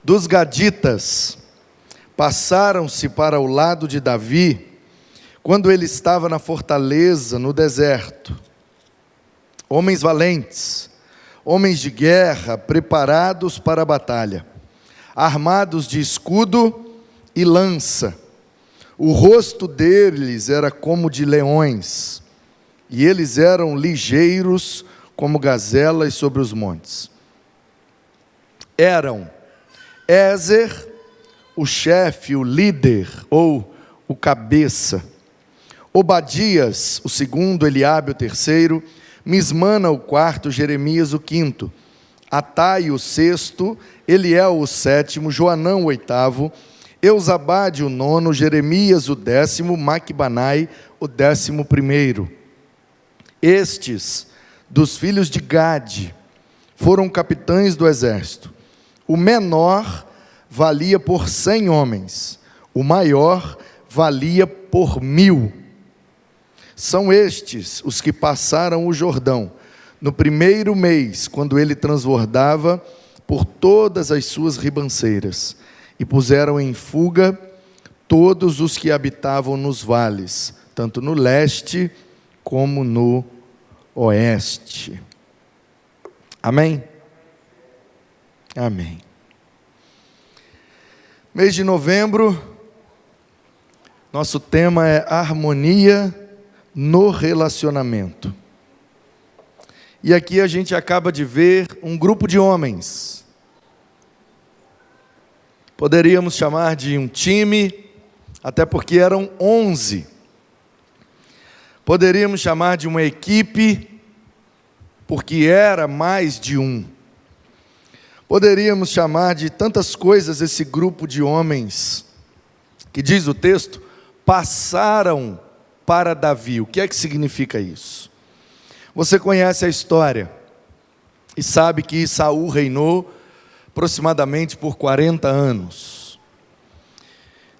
dos Gaditas passaram-se para o lado de Davi, quando ele estava na fortaleza, no deserto. Homens valentes, homens de guerra, preparados para a batalha, armados de escudo e lança. O rosto deles era como de leões, e eles eram ligeiros como gazelas sobre os montes. Eram Ézer, o chefe, o líder, ou o cabeça; Obadias, o segundo; Eliabe, o terceiro; Mismana, o quarto; Jeremias, o quinto; Atai, o sexto; Eliel, o sétimo; Joanão, o oitavo; Euzabade, o nono; Jeremias, o décimo; Maquibanai, o 11º. Estes, dos filhos de Gade, foram capitães do exército. O menor valia por 100 homens, o maior valia por 1000. São estes os que passaram o Jordão, no primeiro mês, quando ele transbordava por todas as suas ribanceiras, e puseram em fuga todos os que habitavam nos vales, tanto no leste como no oeste. Amém? Amém. Mês de novembro, nosso tema é harmonia no relacionamento. E aqui a gente acaba de ver um grupo de homens. Poderíamos chamar de um time, até porque eram 11. Poderíamos chamar de uma equipe, porque era mais de um. Poderíamos chamar de tantas coisas esse grupo de homens, que diz o texto, passaram para Davi. O que é que significa isso? Você conhece a história e sabe que Saul reinou aproximadamente por 40 anos.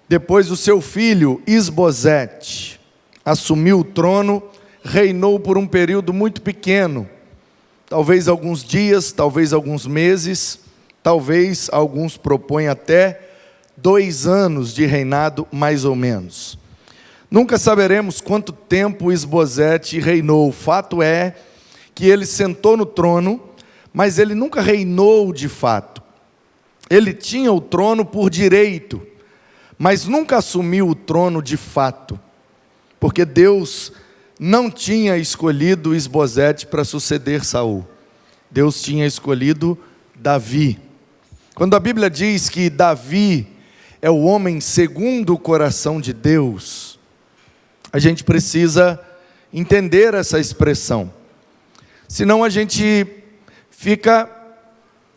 Depois o seu filho Isbosete assumiu o trono, reinou por um período muito pequeno, talvez alguns dias, talvez alguns meses, talvez alguns propõem até 2 anos de reinado, mais ou menos. Nunca saberemos quanto tempo Isbosete reinou. O fato é que ele sentou no trono, mas ele nunca reinou de fato. Ele tinha o trono por direito, mas nunca assumiu o trono de fato, porque Deus não tinha escolhido Isbosete para suceder Saul. Deus tinha escolhido Davi. Quando a Bíblia diz que Davi é o homem segundo o coração de Deus, a gente precisa entender essa expressão. Senão a gente fica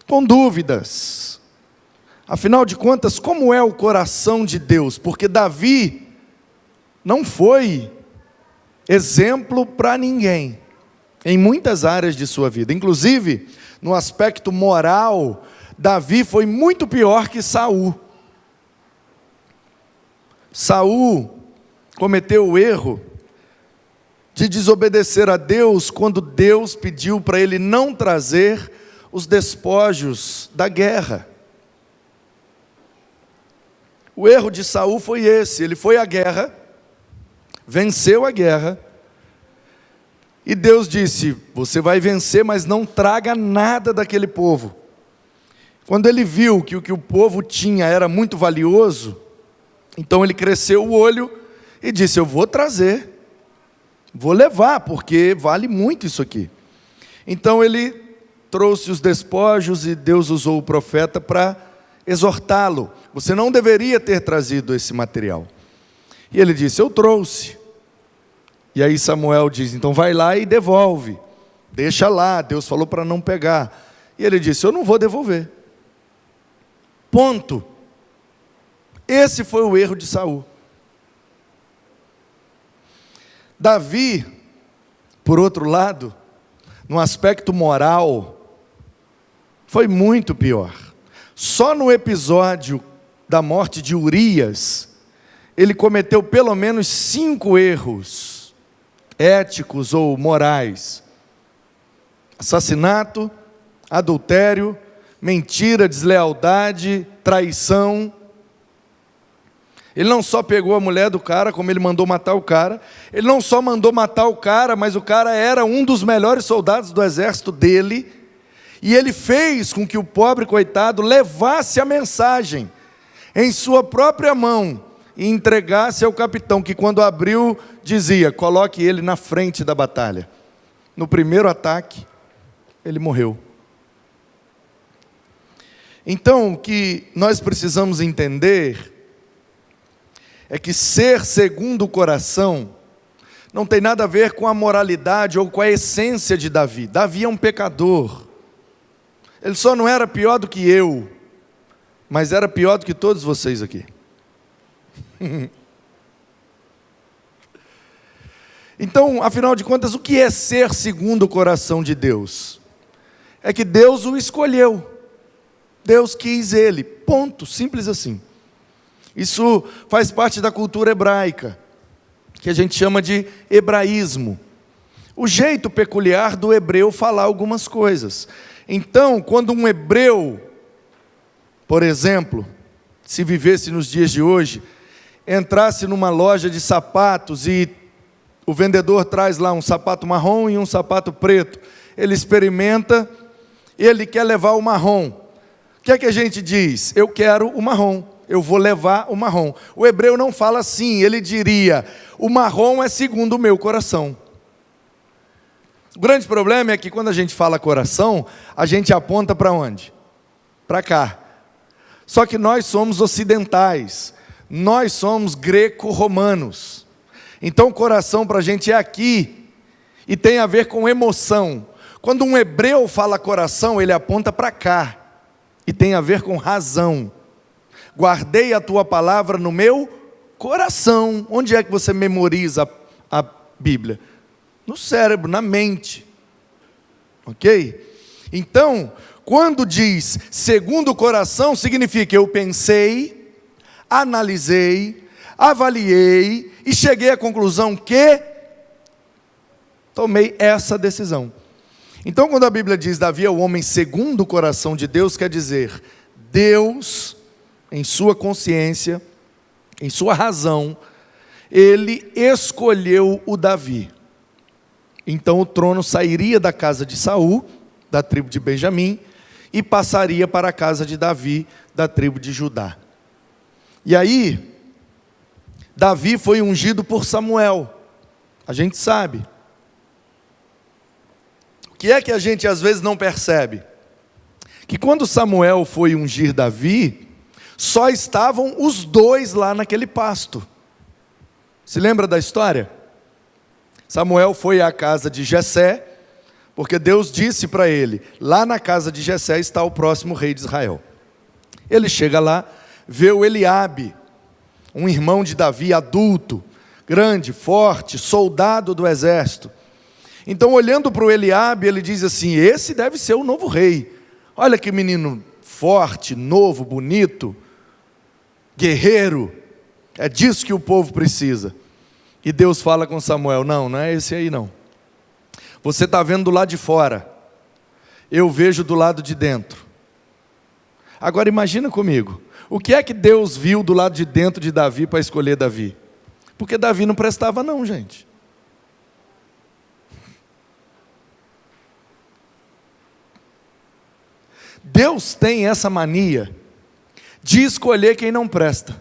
com dúvidas. Afinal de contas, como é o coração de Deus? Porque Davi não foi exemplo para ninguém, em muitas áreas de sua vida. Inclusive, no aspecto moral, Davi foi muito pior que Saul. Saul cometeu o erro de desobedecer a Deus quando Deus pediu para ele não trazer os despojos da guerra. O erro de Saul foi esse: ele foi à guerra, venceu a guerra, e Deus disse: você vai vencer, mas não traga nada daquele povo. Quando ele viu que o que o povo tinha era muito valioso, então ele cresceu o olho e disse: eu vou trazer, vou levar, porque vale muito isso aqui. Então ele trouxe os despojos e Deus usou o profeta para exortá-lo: você não deveria ter trazido esse material. E ele disse: eu trouxe. E aí Samuel diz: então vai lá e devolve, deixa lá, Deus falou para não pegar. E ele disse: eu não vou devolver. Ponto. Esse foi o erro de Saul. Davi, por outro lado, no aspecto moral, foi muito pior. Só no episódio da morte de Urias, ele cometeu pelo menos 5 erros éticos ou morais: assassinato, adultério, mentira, deslealdade, traição. Ele não só pegou a mulher do cara, como ele mandou matar o cara. Ele não só mandou matar o cara, mas o cara era um dos melhores soldados do exército dele. E ele fez com que o pobre coitado levasse a mensagem em sua própria mão e entregasse ao capitão, que quando abriu, dizia: coloque ele na frente da batalha. No primeiro ataque, ele morreu. Então, o que nós precisamos entender é que ser segundo o coração não tem nada a ver com a moralidade ou com a essência de Davi. Davi é um pecador. Ele só não era pior do que eu, mas era pior do que todos vocês aqui. Então, afinal de contas, o que é ser segundo o coração de Deus? É que Deus o escolheu. Deus quis ele. Ponto. Simples assim. Isso faz parte da cultura hebraica, que a gente chama de hebraísmo. O jeito peculiar do hebreu falar algumas coisas. Então, quando um hebreu, por exemplo, se vivesse nos dias de hoje, entrasse numa loja de sapatos e o vendedor traz lá um sapato marrom e um sapato preto, ele experimenta, ele quer levar o marrom. O que é que a gente diz? Eu quero o marrom. Eu vou levar o marrom. O hebreu não fala assim, ele diria: o marrom é segundo o meu coração. O grande problema é que quando a gente fala coração, a gente aponta para onde? Para cá. Só que nós somos ocidentais, nós somos greco-romanos. Então o coração para a gente é aqui, e tem a ver com emoção. Quando um hebreu fala coração, ele aponta para cá, e tem a ver com razão. Guardei a tua palavra no meu coração. Onde é que você memoriza a Bíblia? No cérebro, na mente. Ok? Então, quando diz segundo o coração, significa eu pensei, analisei, avaliei e cheguei à conclusão que tomei essa decisão. Então, quando a Bíblia diz Davi é o homem segundo o coração de Deus, quer dizer, Deus, em sua consciência, em sua razão, ele escolheu o Davi. Então o trono sairia da casa de Saul, da tribo de Benjamim, e passaria para a casa de Davi, da tribo de Judá. E aí, Davi foi ungido por Samuel. A gente sabe. O que é que a gente às vezes não percebe? Que quando Samuel foi ungir Davi, só estavam os dois lá naquele pasto. Se lembra da história? Samuel foi à casa de Jessé, porque Deus disse para ele: lá na casa de Jessé está o próximo rei de Israel. Ele chega lá, vê o Eliabe, um irmão de Davi, adulto, grande, forte, soldado do exército. Então, olhando para o Eliabe, ele diz assim: esse deve ser o novo rei. Olha que menino forte, novo, bonito, guerreiro, é disso que o povo precisa. E Deus fala com Samuel: não, não é esse aí não. Você está vendo do lado de fora, eu vejo do lado de dentro. Agora imagina comigo, o que é que Deus viu do lado de dentro de Davi para escolher Davi? Porque Davi não prestava não, gente. Deus tem essa mania de escolher quem não presta.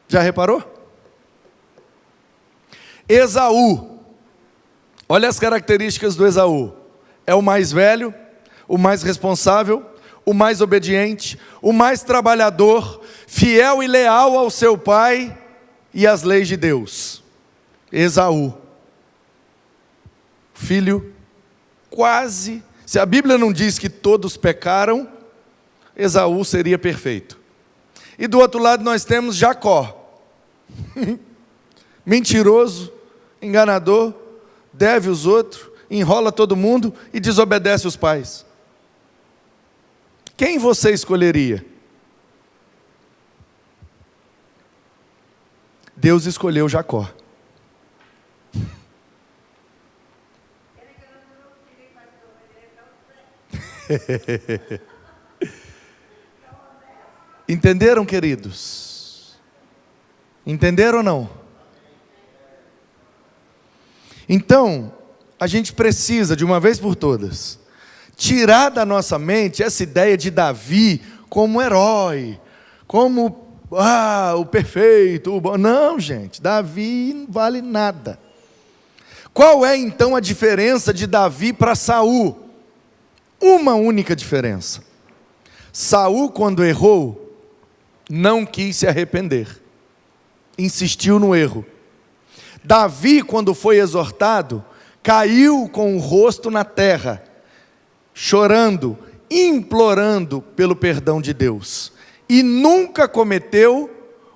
Já reparou? Esaú, olha as características do Esaú: é o mais velho, o mais responsável, o mais obediente, o mais trabalhador, fiel e leal ao seu pai e às leis de Deus. Esaú, filho quase, se a Bíblia não diz que todos pecaram, Esaú seria perfeito. E do outro lado nós temos Jacó, mentiroso, enganador, deve os outros, enrola todo mundo e desobedece os pais. Quem você escolheria? Deus escolheu Jacó. Entenderam, queridos? Entenderam ou não? Então, a gente precisa, de uma vez por todas, tirar da nossa mente essa ideia de Davi como herói, como o perfeito, o bom. Não, gente, Davi não vale nada. Qual é então a diferença de Davi para Saul? Uma única diferença. Saul, quando errou, não quis se arrepender, insistiu no erro. Davi, quando foi exortado, caiu com o rosto na terra, chorando, implorando pelo perdão de Deus, e nunca cometeu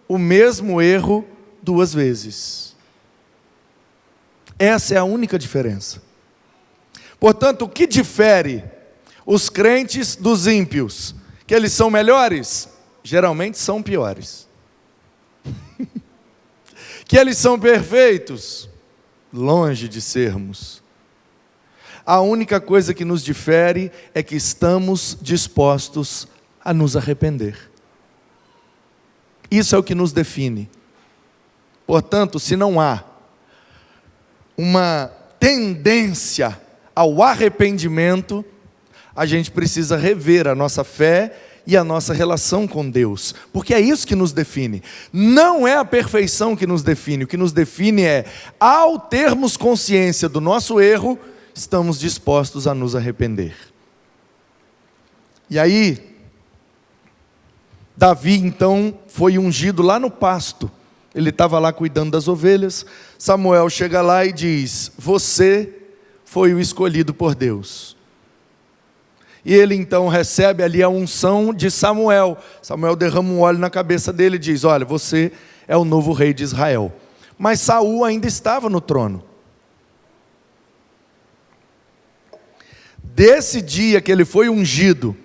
o mesmo erro duas vezes. Essa é a única diferença. Portanto, o que difere os crentes dos ímpios? Que eles são melhores? Geralmente são piores. Que eles são perfeitos? Longe de sermos. A única coisa que nos difere é que estamos dispostos a nos arrepender. Isso é o que nos define. Portanto, se não há uma tendência ao arrependimento, a gente precisa rever a nossa fé e a nossa relação com Deus, porque é isso que nos define. Não é a perfeição que nos define, o que nos define é, ao termos consciência do nosso erro, estamos dispostos a nos arrepender. E aí, Davi então foi ungido lá no pasto, ele estava lá cuidando das ovelhas. Samuel chega lá e diz: você foi o escolhido por Deus. E ele então recebe ali a unção de Samuel. Samuel derrama um óleo na cabeça dele e diz: olha, você é o novo rei de Israel. Mas Saul ainda estava no trono. Desse dia que ele foi ungido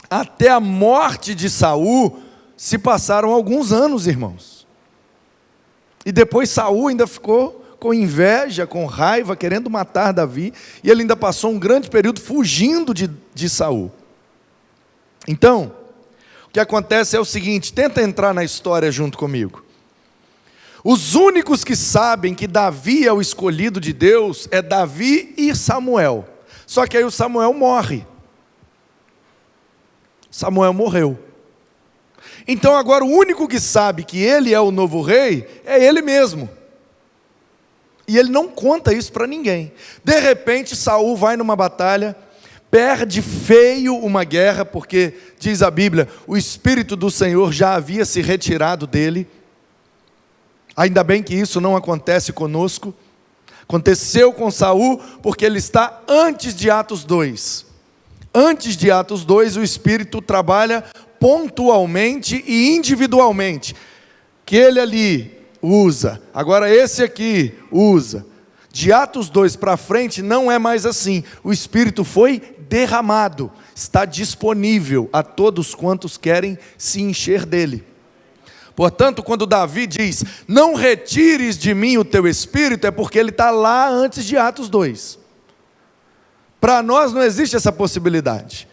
até a morte de Saul, se passaram alguns anos, irmãos. E depois Saul ainda ficou com inveja, com raiva, querendo matar Davi, e ele ainda passou um grande período fugindo de Saul. Então, o que acontece é o seguinte, tenta entrar na história junto comigo. Os únicos que sabem que Davi é o escolhido de Deus, é Davi e Samuel. Só que aí o Samuel morre. Samuel morreu. Então agora o único que sabe que ele é o novo rei, é ele mesmo. E ele não conta isso para ninguém. De repente, Saul vai numa batalha, perde feio uma guerra, porque, diz a Bíblia, o Espírito do Senhor já havia se retirado dele. Ainda bem que isso não acontece conosco. Aconteceu com Saul, porque ele está antes de Atos 2. Antes de Atos 2, o Espírito trabalha pontualmente e individualmente. Que ele ali usa, agora esse aqui usa. De Atos 2 para frente não é mais assim. O Espírito foi derramado, está disponível a todos quantos querem se encher dele. Portanto, quando Davi diz, não retires de mim o teu Espírito, é porque ele está lá antes de Atos 2. Para nós não existe essa possibilidade.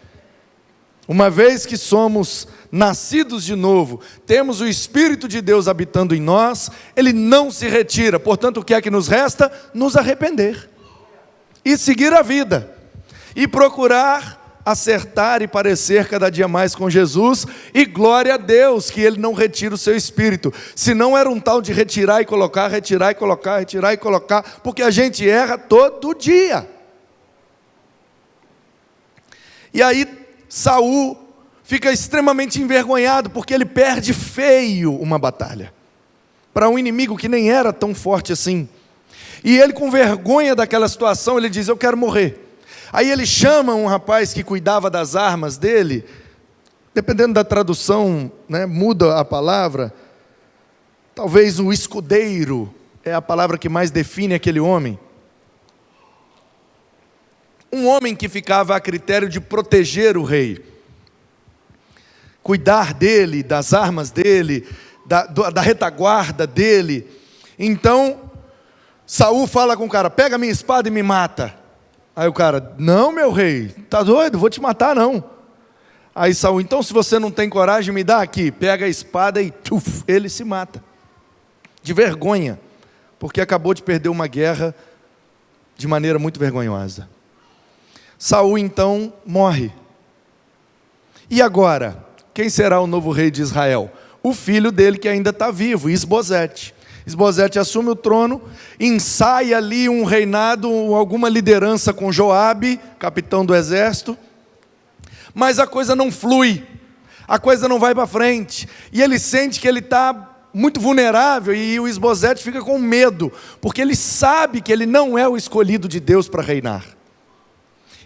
Uma vez que somos nascidos de novo, temos o Espírito de Deus habitando em nós, ele não se retira. Portanto, o que é que nos resta? Nos arrepender e seguir a vida e procurar acertar e parecer cada dia mais com Jesus. E glória a Deus que ele não retira o seu Espírito, senão era um tal de retirar e colocar, retirar e colocar, retirar e colocar, porque a gente erra todo dia. E aí Saul fica extremamente envergonhado, porque ele perde feio uma batalha, para um inimigo que nem era tão forte assim. E ele, com vergonha daquela situação, ele diz, eu quero morrer. Aí ele chama um rapaz que cuidava das armas dele, dependendo da tradução, né, muda a palavra, talvez o escudeiro, é a palavra que mais define aquele homem. Um homem que ficava a critério de proteger o rei, cuidar dele, das armas dele, da retaguarda dele. Então, Saul fala com o cara, pega a minha espada e me mata. Aí o cara, não, meu rei, tá doido? Vou te matar, não. Aí Saul, então se você não tem coragem, me dá aqui. Pega a espada e ele se mata. De vergonha, porque acabou de perder uma guerra de maneira muito vergonhosa. Saul então morre. E agora, quem será o novo rei de Israel? O filho dele que ainda está vivo, Isbosete. Isbosete assume o trono, ensaia ali um reinado, alguma liderança com Joabe, capitão do exército, mas a coisa não flui, a coisa não vai para frente, e ele sente que ele está muito vulnerável, e o Isbosete fica com medo, porque ele sabe que ele não é o escolhido de Deus para reinar.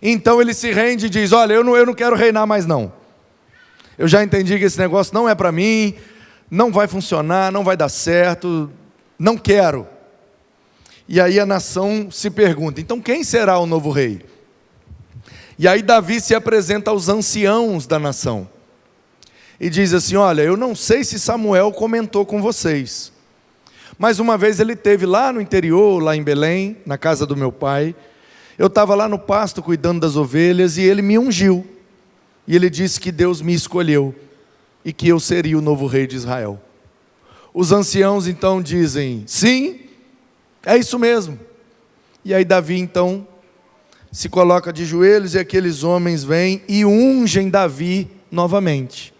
Então ele se rende e diz, olha, eu não quero reinar mais não, eu já entendi que esse negócio não é para mim, não vai funcionar, não vai dar certo, não quero. E aí a nação se pergunta, então quem será o novo rei? E aí Davi se apresenta aos anciãos da nação, e diz assim, olha, eu não sei se Samuel comentou com vocês, mas uma vez ele esteve lá no interior, lá em Belém, na casa do meu pai, eu estava lá no pasto cuidando das ovelhas, e ele me ungiu, e ele disse que Deus me escolheu, e que eu seria o novo rei de Israel. Os anciãos então dizem, sim, é isso mesmo. E aí Davi então se coloca de joelhos, e aqueles homens vêm e ungem Davi novamente.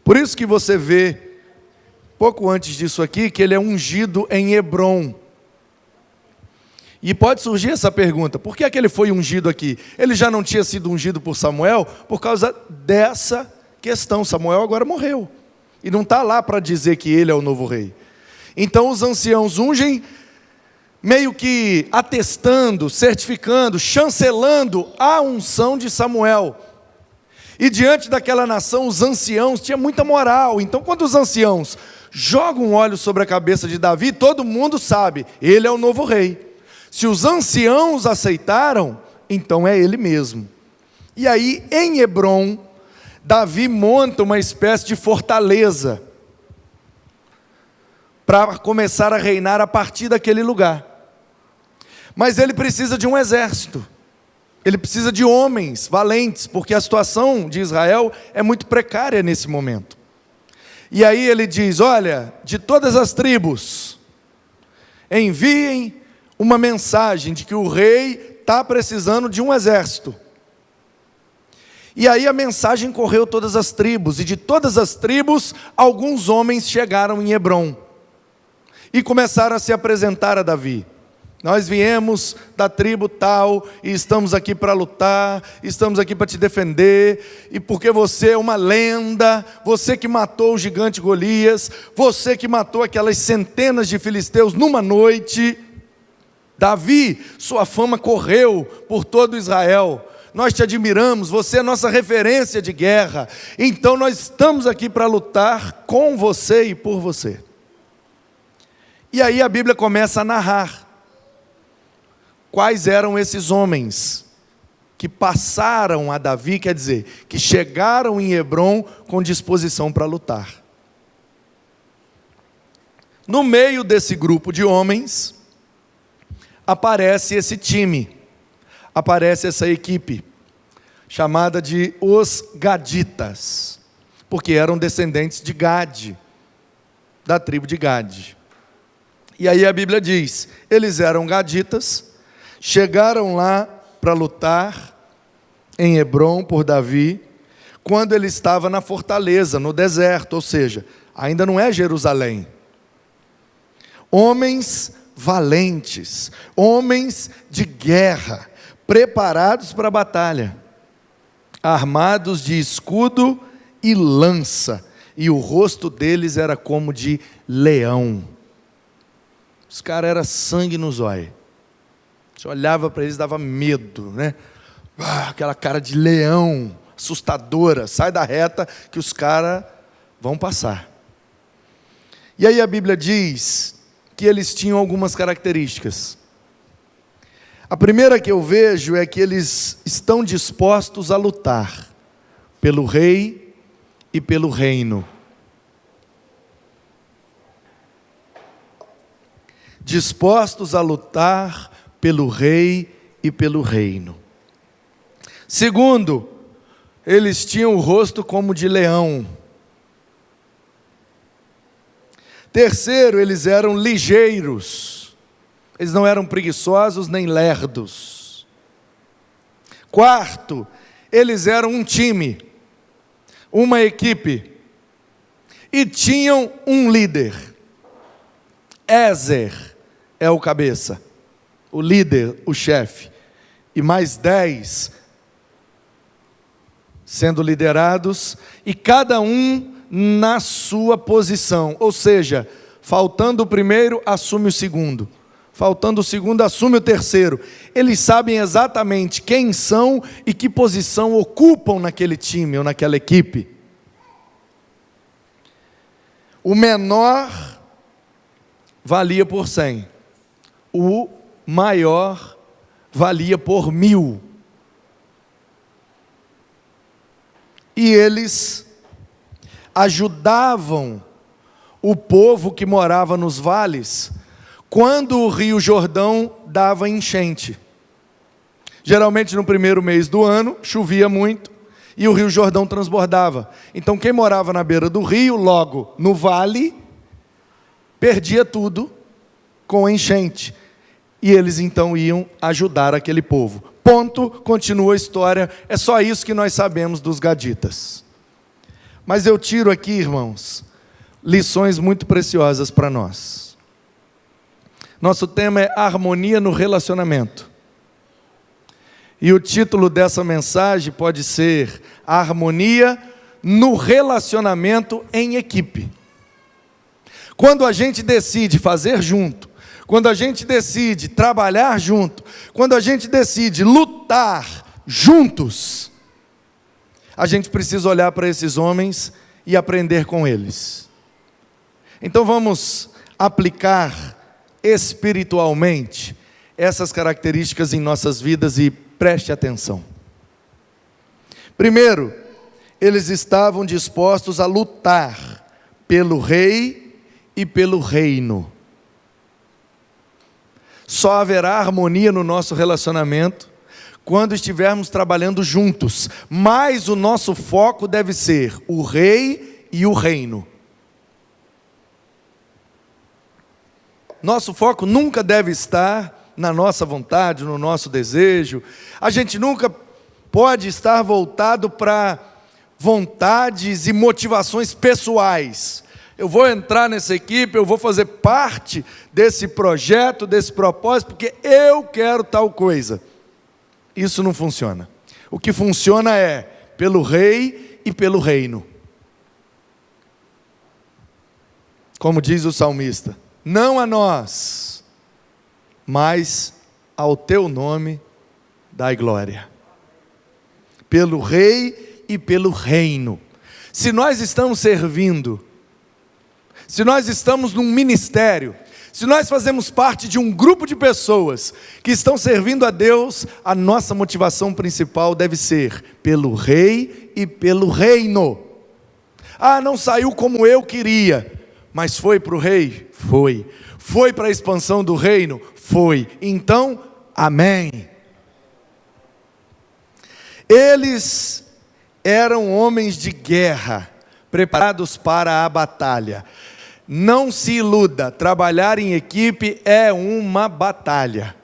Por isso que você vê, pouco antes disso aqui, que ele é ungido em Hebrom. E pode surgir essa pergunta, por que é que ele foi ungido aqui? Ele já não tinha sido ungido por Samuel? Por causa dessa questão, Samuel agora morreu. E não está lá para dizer que ele é o novo rei. Então os anciãos ungem, meio que atestando, certificando, chancelando a unção de Samuel. E diante daquela nação, os anciãos tinham muita moral. Então quando os anciãos jogam um óleo sobre a cabeça de Davi, todo mundo sabe, ele é o novo rei. Se os anciãos aceitaram, então é ele mesmo. E aí em Hebrom, Davi monta uma espécie de fortaleza para começar a reinar a partir daquele lugar. Mas ele precisa de um exército, ele precisa de homens valentes, porque a situação de Israel é muito precária nesse momento. E aí ele diz, olha, de todas as tribos, enviem uma mensagem de que o rei está precisando de um exército. E aí a mensagem correu todas as tribos, e de todas as tribos, alguns homens chegaram em Hebrom, e começaram a se apresentar a Davi. Nós viemos da tribo tal, e estamos aqui para lutar, estamos aqui para te defender, e porque você é uma lenda, você que matou o gigante Golias, você que matou aquelas centenas de filisteus numa noite. Davi, sua fama correu por todo Israel, nós te admiramos, você é nossa referência de guerra, então nós estamos aqui para lutar com você e por você. E aí a Bíblia começa a narrar quais eram esses homens que passaram a Davi, quer dizer, que chegaram em Hebrom com disposição para lutar. No meio desse grupo de homens, aparece esse time, aparece essa equipe, chamada de os Gaditas, porque eram descendentes de Gade, da tribo de Gade. E aí a Bíblia diz, eles eram Gaditas, chegaram lá para lutar em Hebrom por Davi, quando ele estava na fortaleza, no deserto, ou seja, ainda não é Jerusalém. Homens valentes, homens de guerra, preparados para a batalha, armados de escudo e lança, e o rosto deles era como de leão. Os caras eram sangue nos olhos. Você olhava para eles, dava medo, né? Aquela cara de leão, assustadora, sai da reta que os caras vão passar. E aí a Bíblia diz que eles tinham algumas características. A primeira que eu vejo é que eles estão dispostos a lutar pelo rei e pelo reino. Dispostos a lutar pelo rei e pelo reino. Segundo, eles tinham o rosto como de leão. Terceiro, eles eram ligeiros. Eles não eram preguiçosos nem lerdos. Quarto, eles eram um time, uma equipe, e tinham um líder. Ézer é o cabeça, o líder, o chefe, e mais 10 sendo liderados, e cada um na sua posição, ou seja, faltando o primeiro, assume o segundo, faltando o segundo, assume o terceiro. Eles sabem exatamente quem são e que posição ocupam naquele time ou naquela equipe. O menor valia por 100, o maior valia por 1000. E eles ajudavam o povo que morava nos vales, quando o rio Jordão dava enchente. Geralmente no primeiro mês do ano, chovia muito, e o rio Jordão transbordava. Então quem morava na beira do rio, logo no vale, perdia tudo com a enchente. E eles então iam ajudar aquele povo. Ponto, continua a história, é só isso que nós sabemos dos gaditas. Mas eu tiro aqui, irmãos, lições muito preciosas para nós. Nosso tema é harmonia no relacionamento. E o título dessa mensagem pode ser harmonia no relacionamento em equipe. Quando a gente decide fazer junto, quando a gente decide trabalhar junto, quando a gente decide lutar juntos, a gente precisa olhar para esses homens e aprender com eles. Então vamos aplicar espiritualmente essas características em nossas vidas e preste atenção. Primeiro, eles estavam dispostos a lutar pelo rei e pelo reino. Só haverá harmonia no nosso relacionamento quando estivermos trabalhando juntos, mas o nosso foco deve ser o rei e o reino. Nosso foco nunca deve estar na nossa vontade, no nosso desejo. A gente nunca pode estar voltado para vontades e motivações pessoais. Eu vou entrar nessa equipe, eu vou fazer parte desse projeto, desse propósito, porque eu quero tal coisa. Isso não funciona. O que funciona é pelo rei e pelo reino. Como diz o salmista, não a nós, mas ao teu nome dai glória. Pelo rei e pelo reino. Se nós estamos servindo, se nós estamos num ministério, se nós fazemos parte de um grupo de pessoas que estão servindo a Deus, a nossa motivação principal deve ser pelo rei e pelo reino. Ah, não saiu como eu queria, mas foi para o rei? Foi. Foi para a expansão do reino? Foi. Então, amém. Eles eram homens de guerra, preparados para a batalha. Não se iluda, trabalhar em equipe é uma batalha.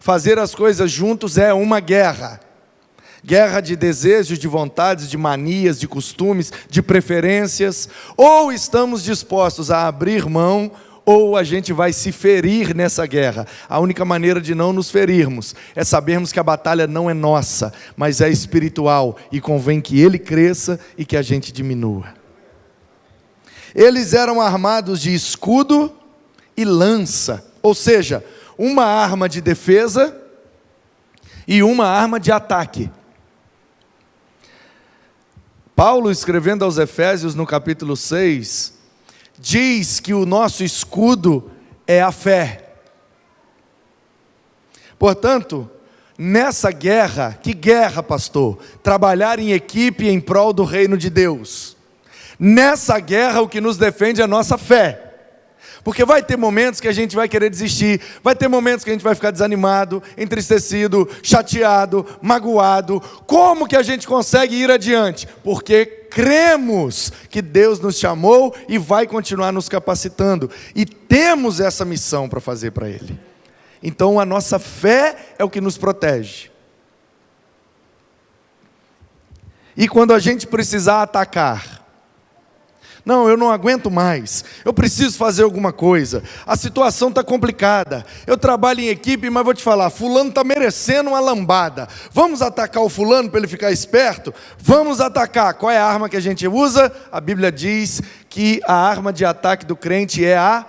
Fazer as coisas juntos é uma guerra. Guerra de desejos, de vontades, de manias, de costumes, de preferências. Ou estamos dispostos a abrir mão, ou a gente vai se ferir nessa guerra. A única maneira de não nos ferirmos é sabermos que a batalha não é nossa, mas é espiritual, e convém que ele cresça e que a gente diminua. Eles eram armados de escudo e lança, ou seja, uma arma de defesa e uma arma de ataque. Paulo, escrevendo aos Efésios no capítulo 6, diz que o nosso escudo é a fé. Portanto, nessa guerra, que guerra, pastor? Trabalhar em equipe em prol do reino de Deus. Nessa guerra o que nos defende é a nossa fé. Porque vai ter momentos que a gente vai querer desistir, vai ter momentos que a gente vai ficar desanimado, entristecido, chateado, magoado. Como que a gente consegue ir adiante? Porque cremos que Deus nos chamou e vai continuar nos capacitando. E temos essa missão para fazer para Ele. Então a nossa fé é o que nos protege. E quando a gente precisar atacar, não, eu não aguento mais, eu preciso fazer alguma coisa, a situação está complicada, eu trabalho em equipe, mas vou te falar, fulano está merecendo uma lambada, vamos atacar o fulano para ele ficar esperto? Vamos atacar. Qual é a arma que a gente usa? A Bíblia diz que a arma de ataque do crente é a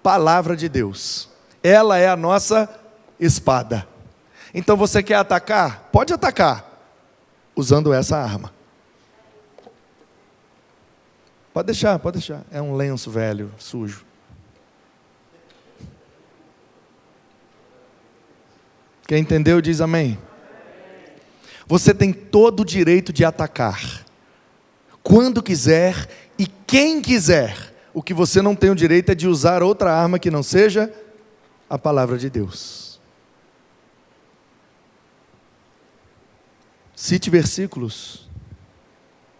palavra de Deus, ela é a nossa espada. Então você quer atacar? Pode atacar, usando essa arma. Pode deixar, é um lenço velho, sujo. Quem entendeu diz amém. Você tem todo o direito de atacar, quando quiser e quem quiser. O que você não tem o direito é de usar outra arma que não seja a palavra de Deus. Cite versículos,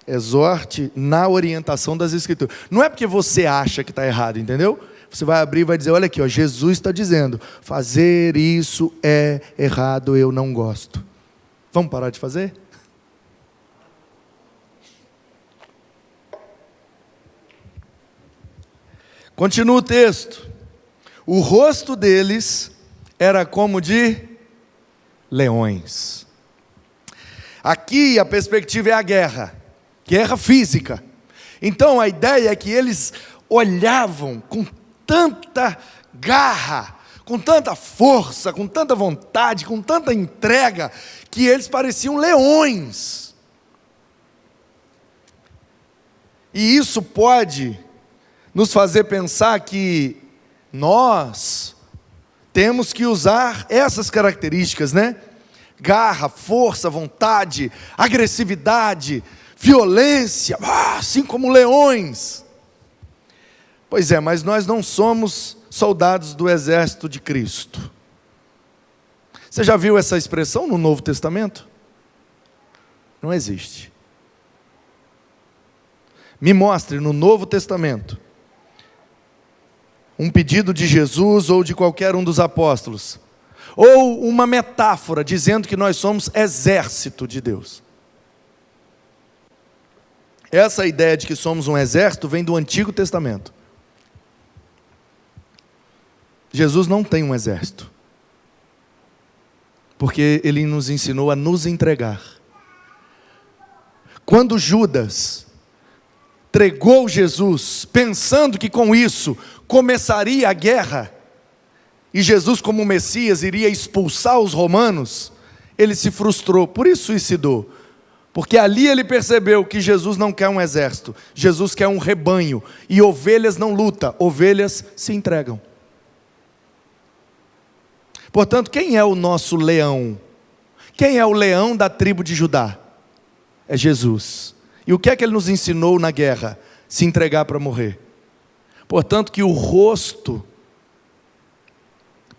exorte na orientação das Escrituras. Não é porque você acha que está errado, entendeu? Você vai abrir e vai dizer, olha aqui, ó, Jesus está dizendo, fazer isso é errado, eu não gosto. Vamos parar de fazer? Continua o texto. O rosto deles era como de leões. Aqui a perspectiva é a guerra física. Então a ideia é que eles olhavam com tanta garra, com tanta força, com tanta vontade, com tanta entrega, que eles pareciam leões. E isso pode nos fazer pensar que nós temos que usar essas características, né? Garra, força, vontade, agressividade, violência, assim como leões. Pois é, mas nós não somos soldados do exército de Cristo. Você já viu essa expressão no Novo Testamento? Não existe. Me mostre no Novo Testamento um pedido de Jesus ou de qualquer um dos apóstolos, ou uma metáfora dizendo que nós somos exército de Deus. Essa ideia de que somos um exército vem do Antigo Testamento. Jesus não tem um exército, porque Ele nos ensinou a nos entregar. Quando Judas entregou Jesus, pensando que com isso começaria a guerra, e Jesus como Messias iria expulsar os romanos, ele se frustrou, por isso suicidou. Porque ali ele percebeu que Jesus não quer um exército, Jesus quer um rebanho, e ovelhas não lutam, ovelhas se entregam. Portanto, quem é o nosso leão? Quem é o leão da tribo de Judá? É Jesus. E o que é que ele nos ensinou na guerra? Se entregar para morrer. Portanto, que o rosto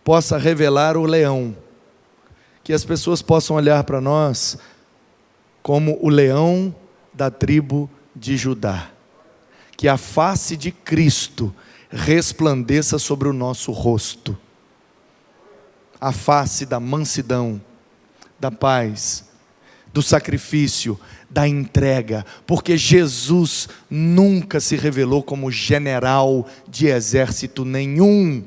possa revelar o leão, que as pessoas possam olhar para nós como o leão da tribo de Judá, que a face de Cristo resplandeça sobre o nosso rosto, a face da mansidão, da paz, do sacrifício, da entrega, porque Jesus nunca se revelou como general de exército nenhum.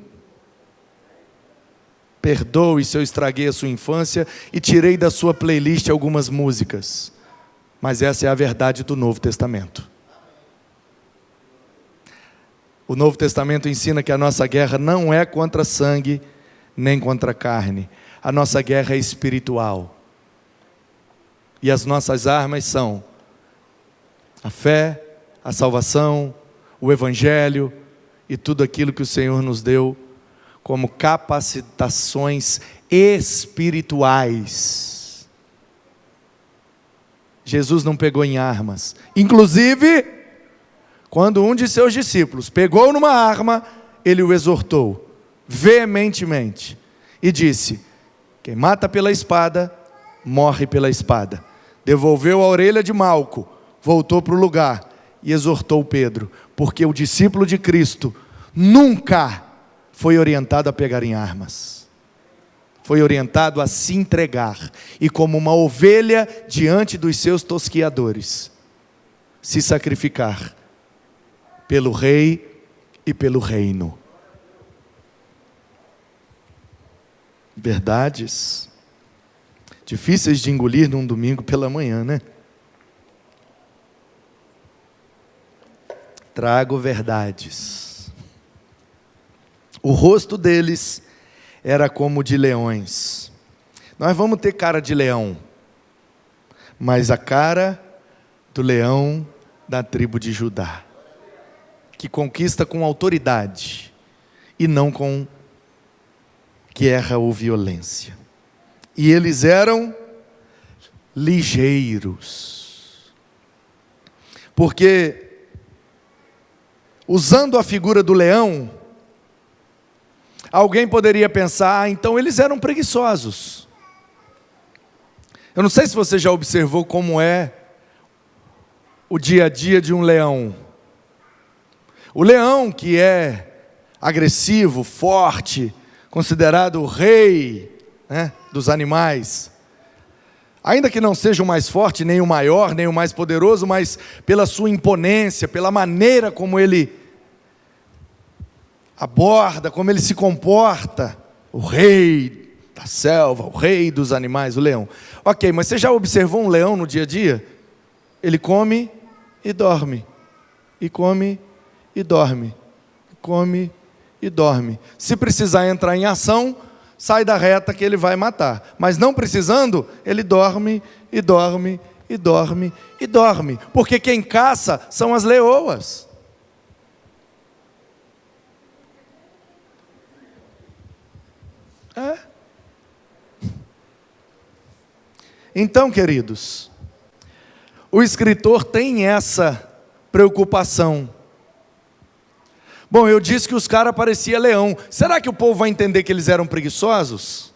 Perdoe se eu estraguei a sua infância e tirei da sua playlist algumas músicas, mas essa é a verdade do Novo Testamento. O Novo Testamento ensina que a nossa guerra não é contra sangue, nem contra carne. A nossa guerra é espiritual. E as nossas armas são a fé, a salvação, o Evangelho e tudo aquilo que o Senhor nos deu como capacitações espirituais. Jesus não pegou em armas. Inclusive, quando um de seus discípulos pegou numa arma, ele o exortou veementemente e disse: quem mata pela espada, morre pela espada. Devolveu a orelha de Malco, voltou para o lugar e exortou Pedro, porque o discípulo de Cristo nunca foi orientado a pegar em armas. Foi orientado a se entregar e, como uma ovelha diante dos seus tosquiadores, se sacrificar pelo rei e pelo reino. Verdades difíceis de engolir num domingo pela manhã, né? Trago verdades. O rosto deles era como de leões. Nós vamos ter cara de leão, mas a cara do leão da tribo de Judá, que conquista com autoridade e não com guerra ou violência. E eles eram ligeiros, porque usando a figura do leão, alguém poderia pensar: então eles eram preguiçosos. Eu não sei se você já observou como é o dia a dia de um leão. O leão, que é agressivo, forte, considerado o rei, né, dos animais, ainda que não seja o mais forte, nem o maior, nem o mais poderoso, mas pela sua imponência, pela maneira como ele aborda, como ele se comporta, o rei da selva, o rei dos animais, o leão. Ok, mas você já observou um leão no dia a dia? Ele come e dorme, e come e dorme, e come e dorme. Se precisar entrar em ação, sai da reta que ele vai matar. Mas não precisando, ele dorme e dorme e dorme e dorme. Porque quem caça são as leoas. Então, queridos, o escritor tem essa preocupação. Bom, eu disse que os caras pareciam leão. Será que o povo vai entender que eles eram preguiçosos?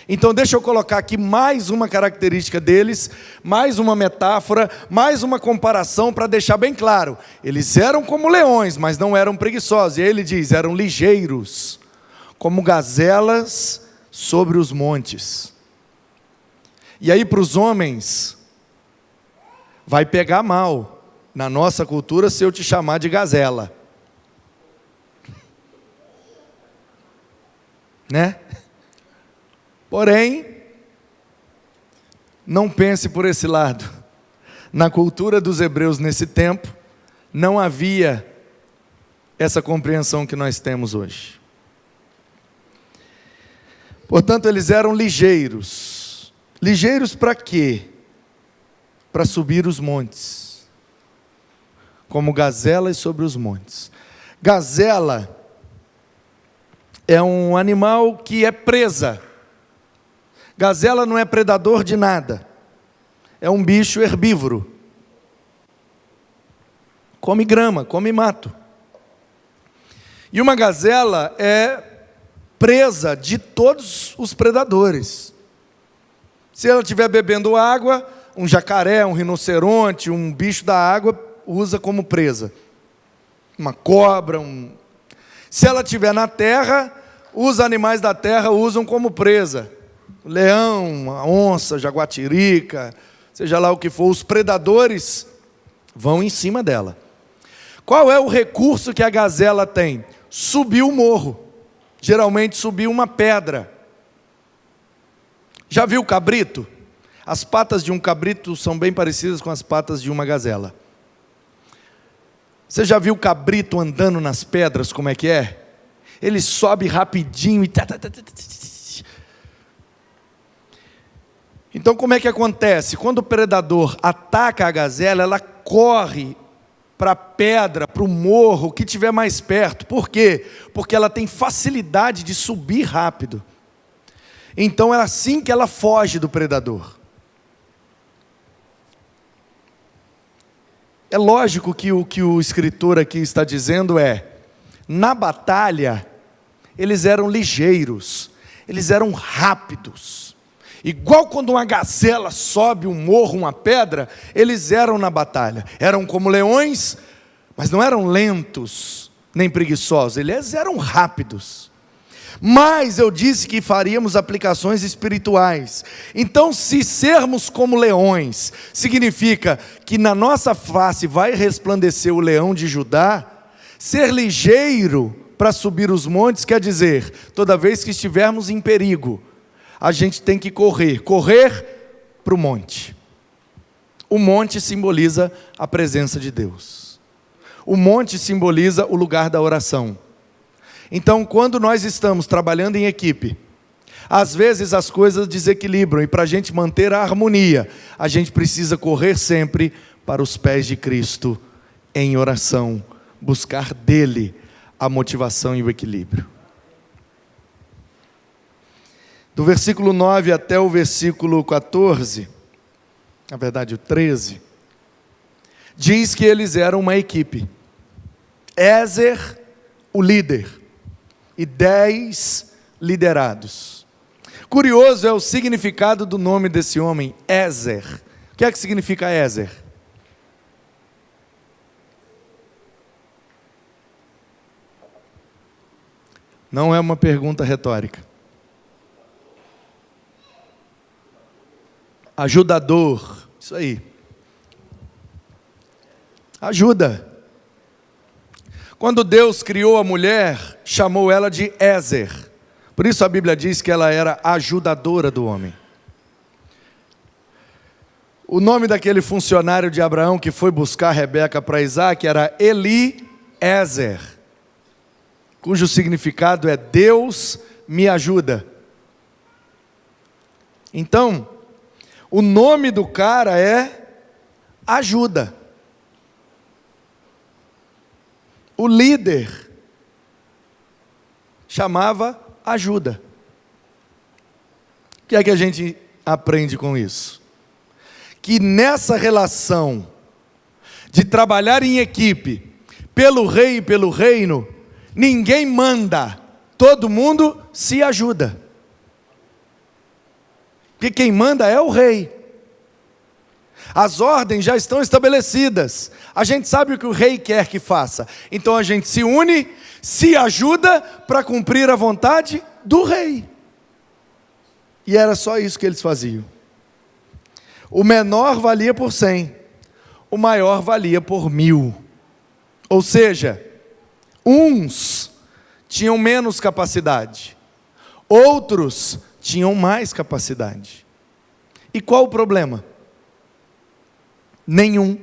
Então deixa eu colocar aqui mais uma característica deles, mais uma metáfora, mais uma comparação para deixar bem claro. Eles eram como leões, mas não eram preguiçosos. E aí ele diz: eram ligeiros, como gazelas sobre os montes. E aí para os homens, vai pegar mal, na nossa cultura, se eu te chamar de gazela. Né? Porém, não pense por esse lado. Na cultura dos hebreus nesse tempo, não havia essa compreensão que nós temos hoje. Portanto, eles eram ligeiros. Ligeiros para quê? Para subir os montes, como gazelas sobre os montes. Gazela é um animal que é presa. Gazela não é predador de nada. É um bicho herbívoro. Come grama, come mato. E uma gazela é presa de todos os predadores. Se ela estiver bebendo água, um jacaré, um rinoceronte, um bicho da água usa como presa. Uma cobra, Se ela estiver na terra, os animais da terra usam como presa. O leão, a onça, jaguatirica, seja lá o que for, os predadores vão em cima dela. Qual é o recurso que a gazela tem? Subir o morro. Geralmente subir uma pedra. Já viu o cabrito? As patas de um cabrito são bem parecidas com as patas de uma gazela. Você já viu o cabrito andando nas pedras, como é que é? Ele sobe rapidinho e... Então como é que acontece? Quando o predador ataca a gazela, ela corre para a pedra, para o morro, que tiver mais perto. Por quê? Porque ela tem facilidade de subir rápido. Então é assim que ela foge do predador. É lógico que o escritor aqui está dizendo é: Na batalha, eles eram ligeiros, eles eram rápidos. Igual quando uma gazela sobe um morro, uma pedra, eles eram na batalha. Eram como leões, mas não eram lentos, nem preguiçosos, eles eram rápidos. Mas eu disse que faríamos aplicações espirituais. Então, se sermos como leões, significa que na nossa face vai resplandecer o leão de Judá. Ser ligeiro para subir os montes quer dizer, toda vez que estivermos em perigo, a gente tem que correr para o monte. O monte simboliza a presença de Deus. O monte simboliza o lugar da oração. Então, quando nós estamos trabalhando em equipe, às vezes as coisas desequilibram, e para a gente manter a harmonia, a gente precisa correr sempre para os pés de Cristo, em oração, buscar dele a motivação e o equilíbrio. Do versículo 9 até o versículo 14, na verdade o 13, diz que eles eram uma equipe. Ézer, o líder, e 10 liderados. Curioso é o significado do nome desse homem, Ézer. O que é que significa Ézer? Não é uma pergunta retórica. Ajudador, isso aí. Ajuda. Quando Deus criou a mulher, chamou ela de Ézer. Por isso a Bíblia diz que ela era ajudadora do homem. O nome daquele funcionário de Abraão que foi buscar Rebeca para Isaac era Eliezer, cujo significado é Deus me ajuda. Então, o nome do cara é ajuda. O líder chamava ajuda. O que é que a gente aprende com isso? Que nessa relação de trabalhar em equipe, pelo rei e pelo reino, ninguém manda, todo mundo se ajuda. Porque quem manda é o rei. As ordens já estão estabelecidas. A gente sabe o que o rei quer que faça. Então a gente se une, se ajuda para cumprir a vontade do rei. E era só isso que eles faziam. O menor valia por 100, o maior valia por 1000. Ou seja, uns tinham menos capacidade, outros tinham mais capacidade. E qual o problema? Nenhum.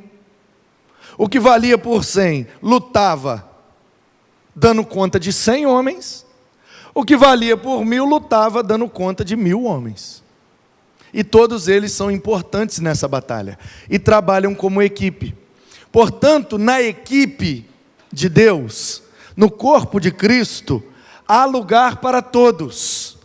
O que valia por 100 lutava dando conta de 100 homens. O que valia por 1000 lutava dando conta de 1000 homens. E todos eles são importantes nessa batalha e trabalham como equipe. Portanto, na equipe de Deus, no corpo de Cristo, há lugar para todos.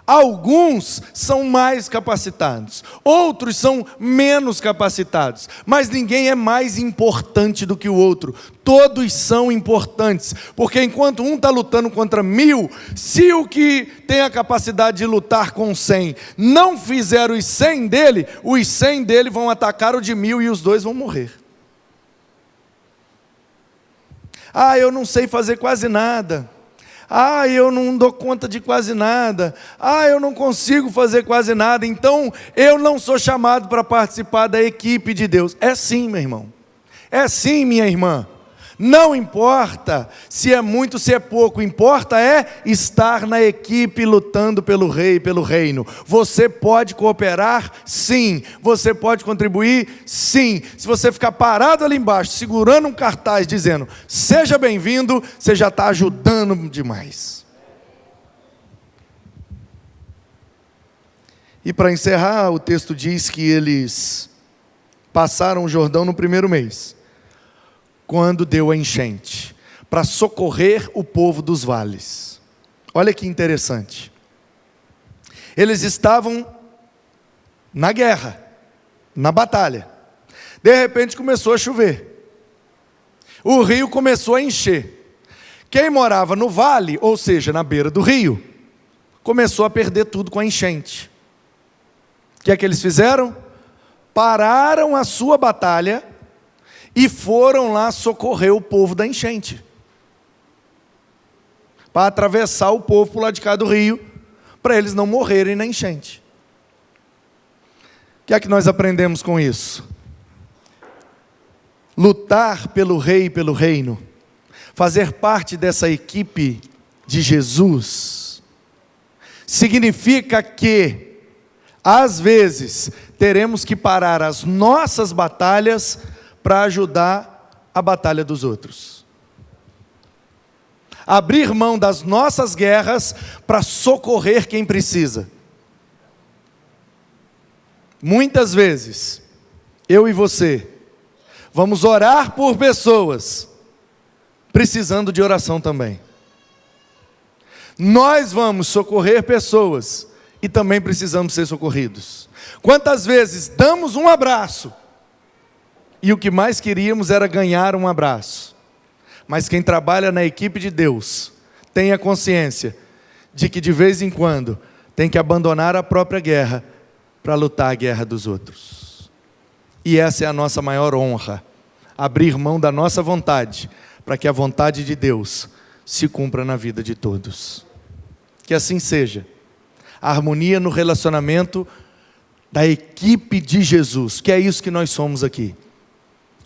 Alguns são mais capacitados, outros são menos capacitados, mas ninguém é mais importante do que o outro. Todos são importantes, porque enquanto um está lutando contra 1000, se o que tem a capacidade de lutar com 100 não fizer os 100 dele vão atacar o de 1000 e os dois vão morrer. Ah, eu não sei fazer quase nada. Ah, eu não dou conta de quase nada. Ah, eu não consigo fazer quase nada. Então, eu não sou chamado para participar da equipe de Deus. É sim, meu irmão. É sim, minha irmã. Não importa se é muito, se é pouco. Importa é estar na equipe lutando pelo rei e pelo reino. Você pode cooperar? Sim. Você pode contribuir? Sim. Se você ficar parado ali embaixo, segurando um cartaz dizendo, seja bem-vindo, você já está ajudando demais. E para encerrar, o texto diz que eles passaram o Jordão no primeiro mês, quando deu a enchente, para socorrer o povo dos vales. Olha que interessante. Eles estavam na guerra, na batalha. De repente começou a chover. O rio começou a encher. Quem morava no vale, ou seja, na beira do rio, começou a perder tudo com a enchente. O que é que eles fizeram? Pararam a sua batalha e foram lá socorrer o povo da enchente, para atravessar o povo para o lado de cá do rio, para eles não morrerem na enchente. O que é que nós aprendemos com isso? Lutar pelo rei e pelo reino, fazer parte dessa equipe de Jesus, significa que, às vezes, teremos que parar as nossas batalhas para ajudar a batalha dos outros. Abrir mão das nossas guerras para socorrer quem precisa. Muitas vezes, eu e você, vamos orar por pessoas precisando de oração também. Nós vamos socorrer pessoas e também precisamos ser socorridos. Quantas vezes damos um abraço e o que mais queríamos era ganhar um abraço? Mas quem trabalha na equipe de Deus tem a consciência de que de vez em quando tem que abandonar a própria guerra para lutar a guerra dos outros. E essa é a nossa maior honra, abrir mão da nossa vontade para que a vontade de Deus se cumpra na vida de todos. Que assim seja. A harmonia no relacionamento da equipe de Jesus, que é isso que nós somos aqui.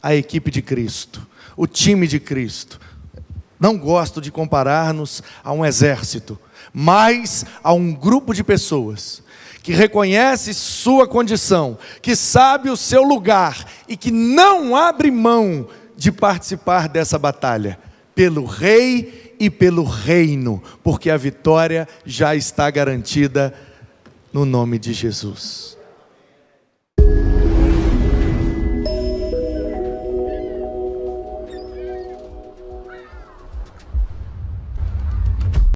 A equipe de Cristo, o time de Cristo. Não gosto de comparar-nos a um exército, mas a um grupo de pessoas que reconhece sua condição, que sabe o seu lugar e que não abre mão de participar dessa batalha, pelo rei e pelo reino, porque a vitória já está garantida no nome de Jesus.